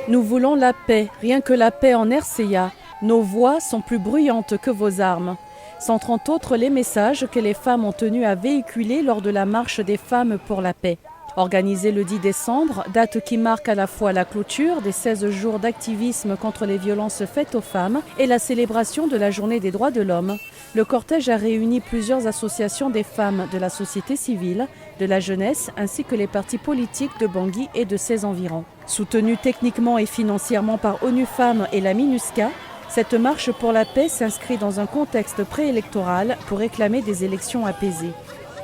Nous voulons la paix, rien que la paix en RCA. Nos voix sont plus bruyantes que vos armes. Sont entre autres les messages que les femmes ont tenu à véhiculer lors de la marche des femmes pour la paix. Organisée le 10 décembre, date qui marque à la fois la clôture des 16 jours d'activisme contre les violences faites aux femmes et la célébration de la journée des droits de l'homme, le cortège a réuni plusieurs associations des femmes de la société civile, de la jeunesse ainsi que les partis politiques de Bangui et de ses environs. Soutenue techniquement et financièrement par ONU Femmes et la MINUSCA, cette marche pour la paix s'inscrit dans un contexte préélectoral pour réclamer des élections apaisées.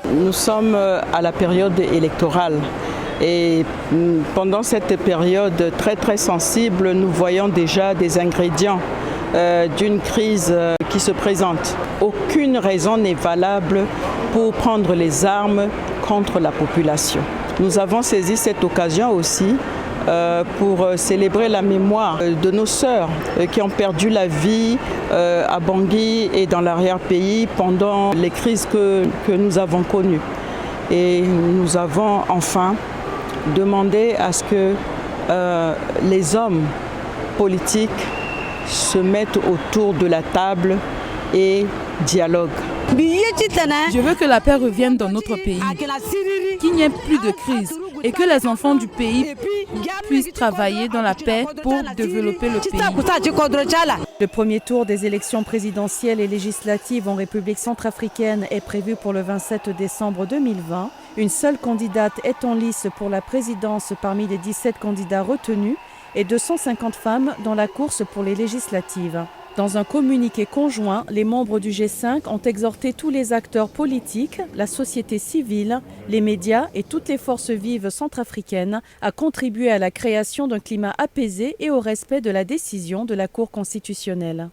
Nous sommes à la période électorale et pendant cette période très sensible, nous voyons déjà des ingrédients d'une crise qui se présente. Aucune raison n'est valable pour prendre les armes contre la population. Nous avons saisi cette occasion aussi pour célébrer la mémoire de nos sœurs qui ont perdu la vie à Bangui et dans l'arrière-pays pendant les crises que nous avons connues. Et nous avons enfin demandé à ce que les hommes politiques se mettent autour de la table et dialoguent. Je veux que la paix revienne dans notre pays, qu'il n'y ait plus de crise et que les enfants du pays puissent travailler dans la paix pour développer le pays. Le premier tour des élections présidentielles et législatives en République centrafricaine est prévu pour le 27 décembre 2020. Une seule candidate est en lice pour la présidence parmi les 17 candidats retenus et 250 femmes dans la course pour les législatives. Dans un communiqué conjoint, les membres du G5 ont exhorté tous les acteurs politiques, la société civile, les médias et toutes les forces vives centrafricaines à contribuer à la création d'un climat apaisé et au respect de la décision de la Cour constitutionnelle.